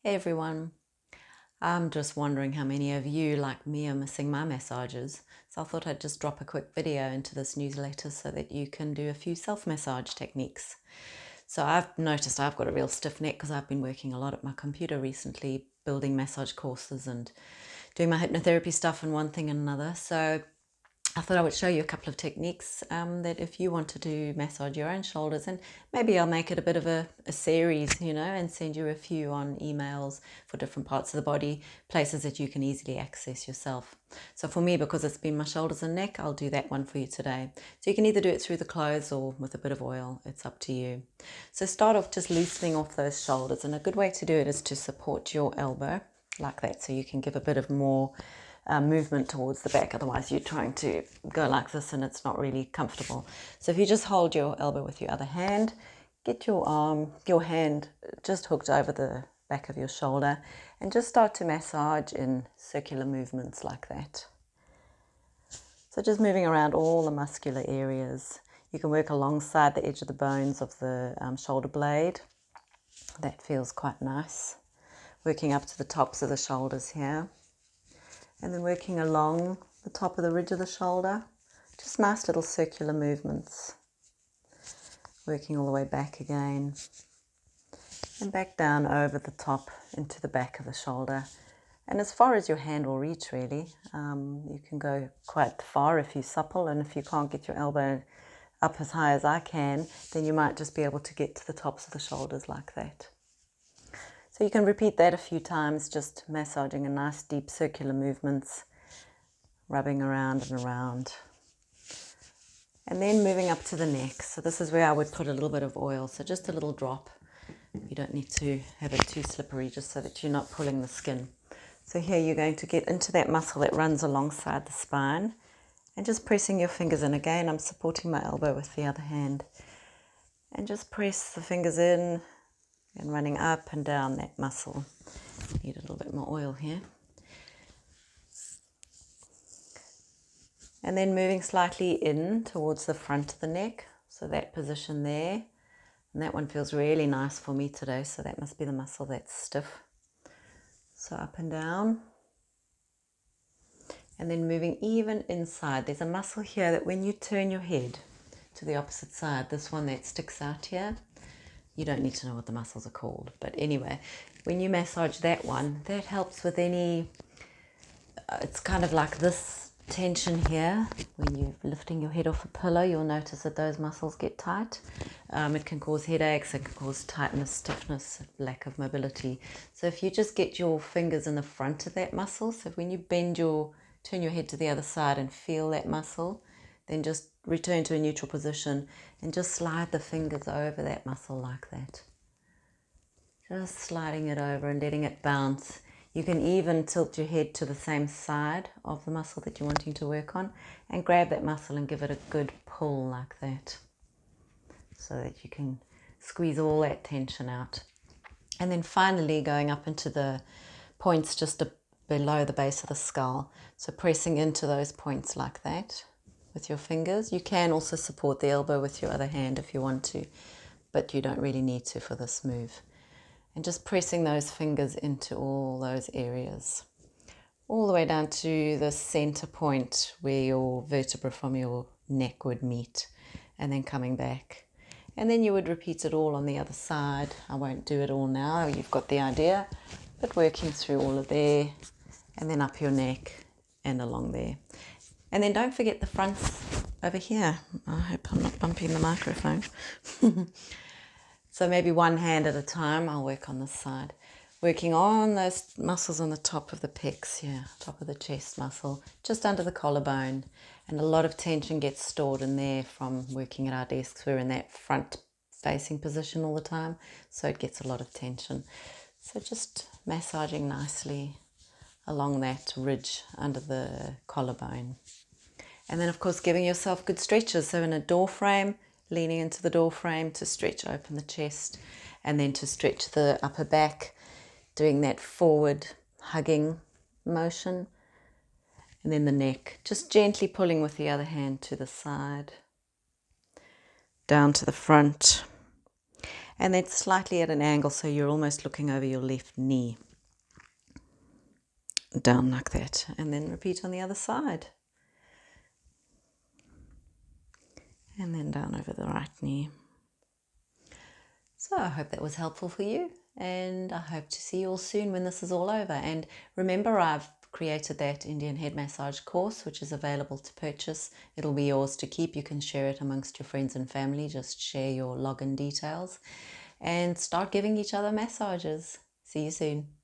Hey everyone, I'm just wondering how many of you, like me, are missing my massages. So I thought I'd just drop a quick video into this newsletter so that you can do a few self-massage techniques. So I've noticed I've got a real stiff neck because I've been working a lot at my computer recently, building massage courses and doing my hypnotherapy stuff and one thing and another. So I thought I would show you a couple of techniques that if you want to do massage your own shoulders, and maybe I'll make it a bit of a series, and send you a few on emails for different parts of the body, places that you can easily access yourself. So for me, because it's been my shoulders and neck, I'll do that one for you today. So you can either do it through the clothes or with a bit of oil, it's up to you. So start off just loosening off those shoulders, and a good way to do it is to support your elbow like that, so you can give a bit of more movement towards the back. Otherwise you're trying to go like this and it's not really comfortable. So if you just hold your elbow with your other hand, get your hand just hooked over the back of your shoulder and just start to massage in circular movements like that. So just moving around all the muscular areas. You can work alongside the edge of the bones of the shoulder blade. That feels quite nice. Working up to the tops of the shoulders here. And then working along the top of the ridge of the shoulder, just nice little circular movements. Working all the way back again, and back down over the top into the back of the shoulder. And as far as your hand will reach, really, you can go quite far if you're supple, and if you can't get your elbow up as high as I can, then you might just be able to get to the tops of the shoulders like that. So you can repeat that a few times, just massaging in nice deep circular movements, rubbing around and around. And then moving up to the neck. So this is where I would put a little bit of oil, so just a little drop. You don't need to have it too slippery, just so that you're not pulling the skin. So here you're going to get into that muscle that runs alongside the spine and just pressing your fingers in. Again, I'm supporting my elbow with the other hand. And just press the fingers in and running up and down that muscle. Need a little bit more oil here. And then moving slightly in towards the front of the neck. So that position there. And that one feels really nice for me today. So that must be the muscle that's stiff. So up and down. And then moving even inside. There's a muscle here that when you turn your head to the opposite side, this one that sticks out here, you don't need to know what the muscles are called. But anyway, when you massage that one, that helps with any, it's kind of like this tension here. When you're lifting your head off a pillow, you'll notice that those muscles get tight. It can cause headaches, it can cause tightness, stiffness, lack of mobility. So if you just get your fingers in the front of that muscle, so when you turn your head to the other side and feel that muscle, then just return to a neutral position and just slide the fingers over that muscle like that. Just sliding it over and letting it bounce. You can even tilt your head to the same side of the muscle that you're wanting to work on and grab that muscle and give it a good pull like that, so that you can squeeze all that tension out. And then finally going up into the points just below the base of the skull. So pressing into those points like that with your fingers. You can also support the elbow with your other hand if you want to, but you don't really need to for this move. And just pressing those fingers into all those areas, all the way down to the center point where your vertebra from your neck would meet, and then coming back. And then you would repeat it all on the other side. I won't do it all now, you've got the idea, but working through all of there, and then up your neck and along there. And then don't forget the fronts over here. I hope I'm not bumping the microphone. So maybe one hand at a time, I'll work on this side. Working on those muscles on the top of the pecs here, top of the chest muscle, just under the collarbone. And a lot of tension gets stored in there from working at our desks. We're in that front facing position all the time, so it gets a lot of tension. So just massaging nicely along that ridge under the collarbone. And then of course giving yourself good stretches. So in a door frame, leaning into the door frame to stretch open the chest, and then to stretch the upper back, doing that forward hugging motion. And then the neck, just gently pulling with the other hand to the side, down to the front. And then slightly at an angle so you're almost looking over your left knee. Down like that, and then repeat on the other side. And then down over the right knee. So I hope that was helpful for you, and I hope to see you all soon when this is all over. And remember, I've created that Indian head massage course, which is available to purchase. It'll be yours to keep. You can share it amongst your friends and family. Just share your login details and start giving each other massages. See you soon.